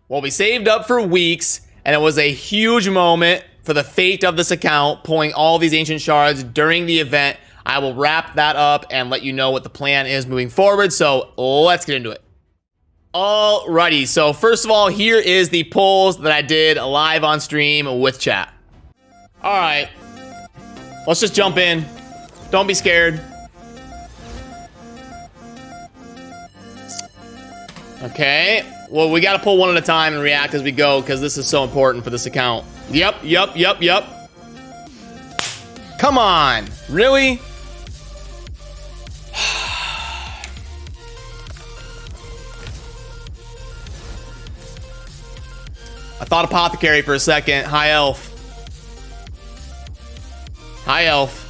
Well, we saved up for weeks, and it was a huge moment for the fate of this account, pulling all these ancient shards during the event. I will wrap that up and let you know what the plan is moving forward. So let's get into it. Alrighty, so first of all, here is the polls that I did live on stream with chat. Alright, let's just jump in. Don't be scared. Okay, well, we gotta pull one at a time and react as we go, because this is so important for this account. Yep. Come on, really? I thought apothecary for a second. High elf. High elf.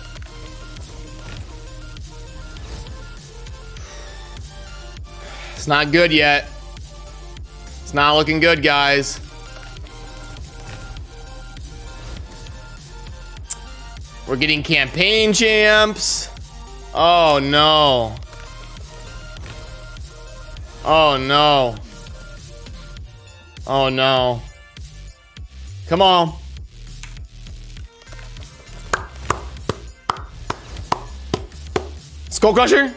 It's not good yet. It's not looking good, guys. We're getting campaign champs. Oh no. Oh no. Oh no. Come on. Skull Crusher?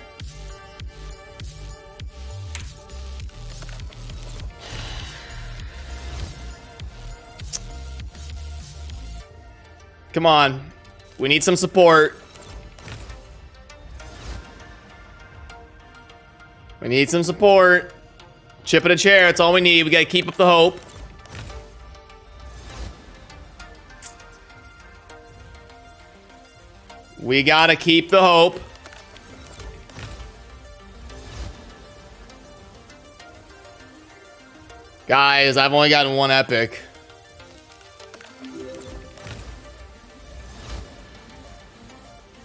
Come on. We need some support. We need some support. Chip in a chair, that's all we need. We gotta keep up the hope. We gotta keep the hope. Guys, I've only gotten one epic.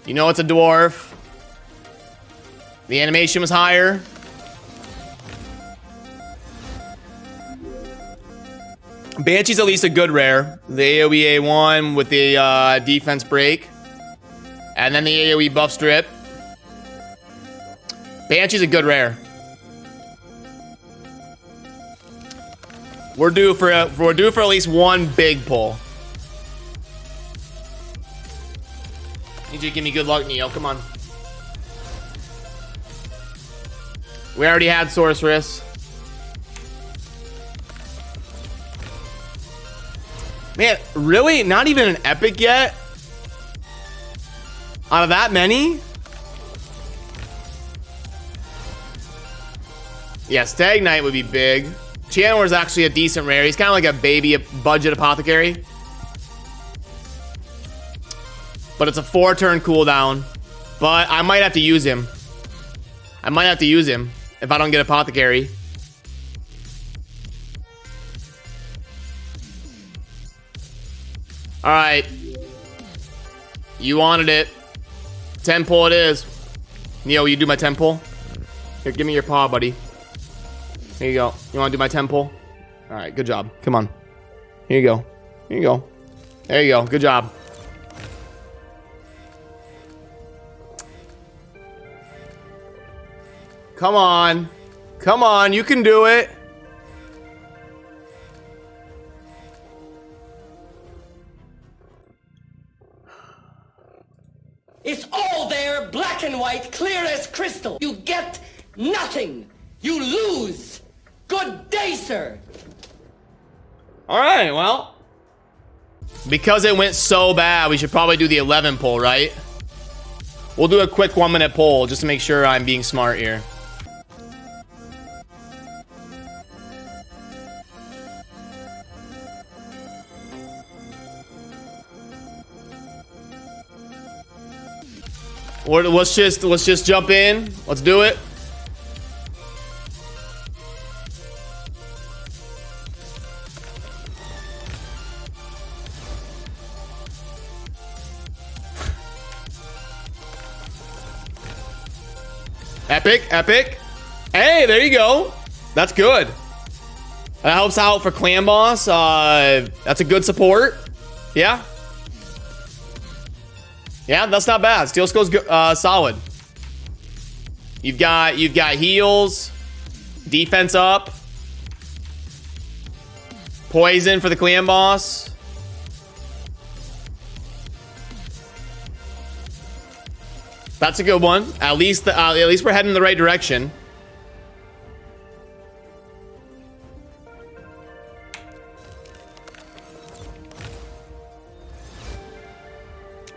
You know it's a dwarf. The animation was higher. Banshee's at least a good rare. The AoE A1 with the defense break. And then the AoE buff strip. Banshee's a good rare. We're due for at least one big pull. Need you to give me good luck, Neo. Come on. We already had Sorceress. Man, really? Not even an epic yet? Out of that many? Yeah, Stag Knight would be big. Channeler is actually a decent rare. He's kind of like a baby budget apothecary. But it's a 4-turn cooldown. But I might have to use him. I might have to use him if I don't get apothecary. Alright. You wanted it. 10 pull it is. Neo, will you do my 10 pull? Here, give me your paw, buddy. Here you go. You want to do my 10 pull? Alright, good job. Come on. Here you go. Here you go. There you go. Good job. Come on. Come on. You can do it. It's all there, black and white, clear as crystal. You get nothing. You lose. Good day, sir. All right, well. Because it went so bad, we should probably do the 11 pull, right? We'll do a quick 1-minute pull just to make sure I'm being smart here. Let's just jump in. Let's do it. Epic, epic. Hey, there you go. That's good. That helps out for clan boss. That's a good support. Yeah. Yeah, that's not bad. Steel Skull's solid. You've got heals, defense up. Poison for the clan boss. That's a good one. At least we're heading in the right direction.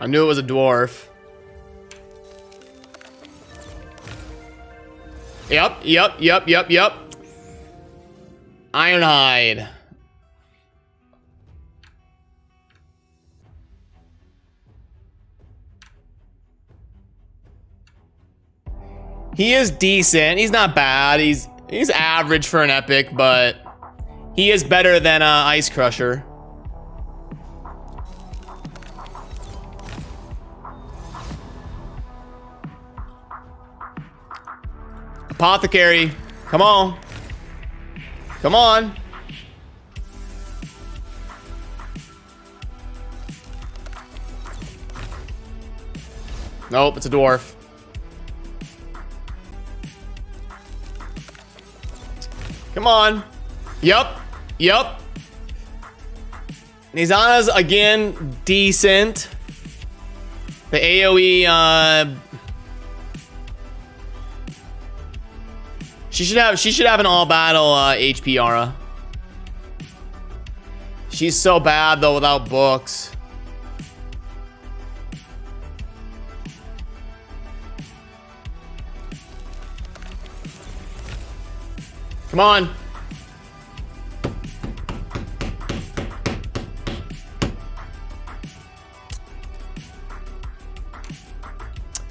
I knew it was a dwarf. Yep. Ironhide. He is decent. He's not bad. He's average for an epic, but he is better than Ice Crusher. Apothecary. Come on. Come on. Nope, it's a dwarf. Come on. Yup. Nizana's again decent. The AoE she should have an all battle HP aura. She's so bad though without books. Come on.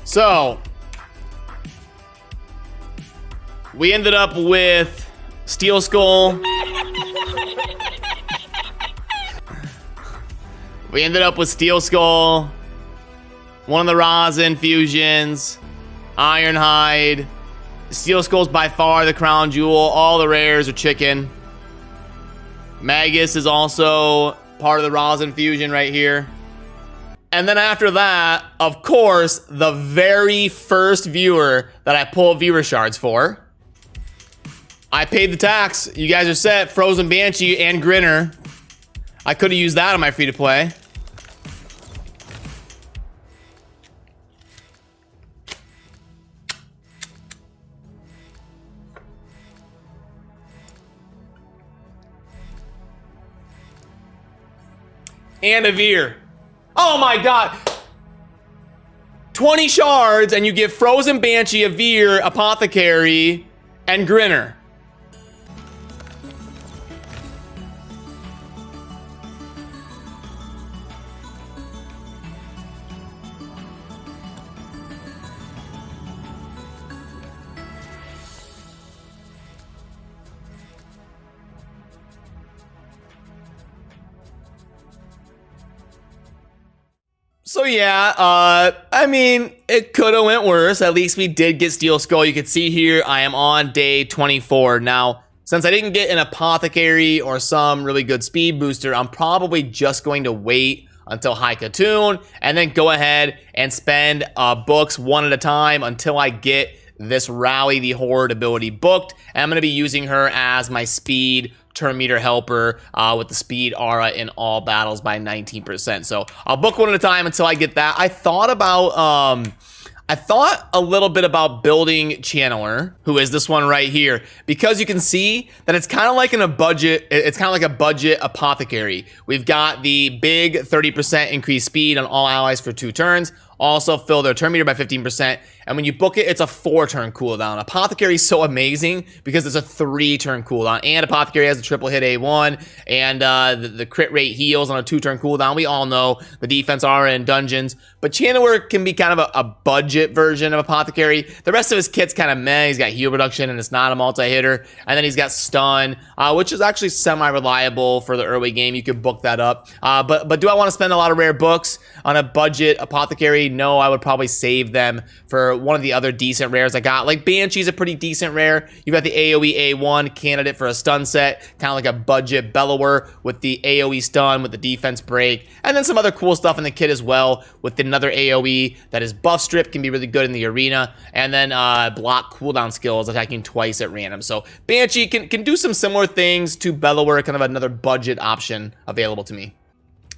So, we ended up with Steel Skull. We ended up with Steel Skull, one of the rosin fusions, Ironhide. Steel Skull's by far the crown jewel. All the rares are chicken. Magus is also part of the rosin fusion right here. And then after that, of course, the very first viewer that I pulled viewer shards for. I paid the tax. You guys are set. Frozen Banshee and Grinner. I could have used that on my free-to-play. And a Veer. Oh my god. 20 shards and you get Frozen Banshee, a Veer, Apothecary, and Grinner. So yeah, I mean, it could have went worse. At least we did get Steel Skull. You can see here, I am on day 24. Now, since I didn't get an Apothecary or some really good speed booster, I'm probably just going to wait until High Katoon and then go ahead and spend books one at a time until I get this Rally the Horde ability booked. And I'm going to be using her as my speed turn meter helper with the speed aura in all battles by 19%. So I'll book one at a time until I get that. I thought a little bit about building Channeler, who is this one right here, because you can see that it's kind of like a budget Apothecary. We've got the big 30% increased speed on all allies for 2 turns. Also fill their turn meter by 15%. And when you book it, it's a 4-turn cooldown. Apothecary is so amazing because it's a 3-turn cooldown. And Apothecary has a triple hit A1 and the crit rate heals on a 2-turn cooldown. We all know the defense aura in dungeons. But Channeler can be kind of a budget version of Apothecary. The rest of his kit's kind of meh. He's got heal reduction and it's not a multi-hitter. And then he's got stun, which is actually semi-reliable for the early game. You could book that up. But do I want to spend a lot of rare books on a budget Apothecary? realistically, no, I would probably save them for one of the other decent rares I got. Like Banshee's a pretty decent rare. You've got the AoE A1 candidate for a stun set, kind of like a budget Bellower with the AoE stun with the defense break, and then some other cool stuff in the kit as well with another AoE that is buff strip, can be really good in the arena, and then block cooldown skills attacking twice at random. So Banshee can do some similar things to Bellower, kind of another budget option available to me.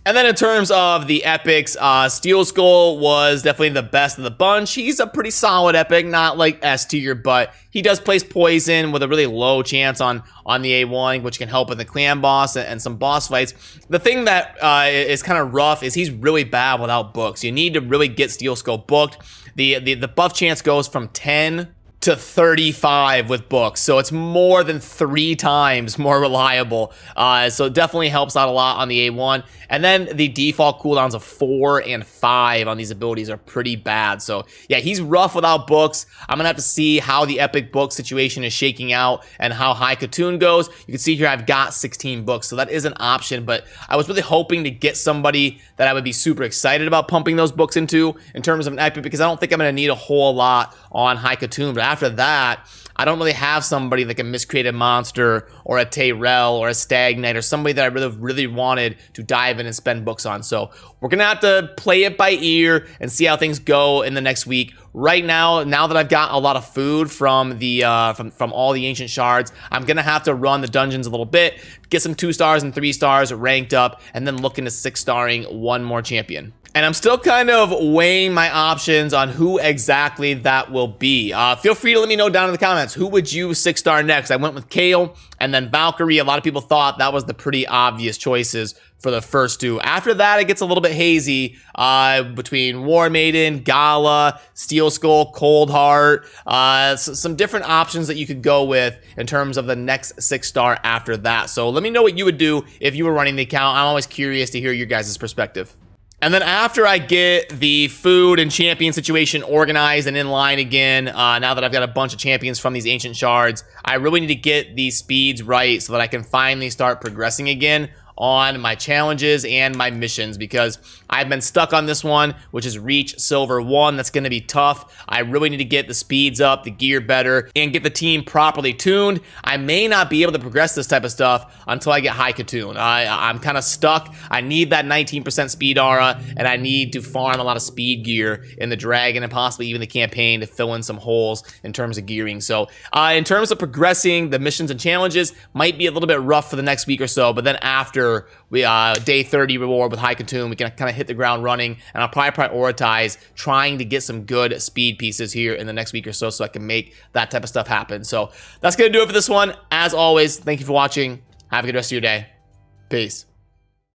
And then in terms of the epics, Steel Skull was definitely the best of the bunch. He's a pretty solid epic, not like S tier, but he does place poison with a really low chance on the A1, which can help with the clan boss and some boss fights. The thing that is kind of rough is he's really bad without books. You need to really get Steel Skull booked. The buff chance goes from 10 to 35 with books, so it's more than 3 times more reliable. So it definitely helps out a lot on the A1. And then the default cooldowns of 4 and 5 on these abilities are pretty bad. So yeah, he's rough without books. I'm gonna have to see how the epic book situation is shaking out and how high Katoon goes. You can see here I've got 16 books, so that is an option, but I was really hoping to get somebody that I would be super excited about pumping those books into in terms of an epic, because I don't think I'm gonna need a whole lot on high Katoon. But after that, I don't really have somebody like a Miscreated Monster or a Tayrell or a Stag Knight or somebody that I really wanted to dive in and spend books on. So we're gonna have to play it by ear and see how things go in the next week. Right now that I've got a lot of food from the from all the ancient shards, I'm gonna have to run the dungeons a little bit, get some 2 stars and 3 stars ranked up, and then look into 6-starring one more champion. And I'm still kind of weighing my options on who exactly that will be. Feel free to let me know down in the comments, who would you 6-star next? I went with Kale and then Valkyrie. A lot of people thought that was the pretty obvious choices for the first 2. After that, it gets a little bit hazy between War Maiden, Gala, Steel Skull, Cold Heart, some different options that you could go with in terms of the next 6-star after that. So let me know what you would do if you were running the account. I'm always curious to hear your guys' perspective. And then after I get the food and champion situation organized and in line again, now that I've got a bunch of champions from these ancient shards, I really need to get these speeds right so that I can finally start progressing again on my challenges and my missions, because I've been stuck on this one, which is reach silver 1. That's going to be tough. I really need to get the speeds up, the gear better, and get the team properly tuned. I may not be able to progress this type of stuff until I get high Katoon. I'm kind of stuck. I need that 19% speed aura, and I need to farm a lot of speed gear in the dragon and possibly even the campaign to fill in some holes in terms of gearing. So in terms of progressing, the missions and challenges might be a little bit rough for the next week or so, but then after we day 30 reward with high Katoon, we can kind of hit the ground running, and I'll probably prioritize trying to get some good speed pieces here in the next week or so I can make that type of stuff happen. So that's gonna do it for this one. As always, thank you for watching. Have a good rest of your day. Peace.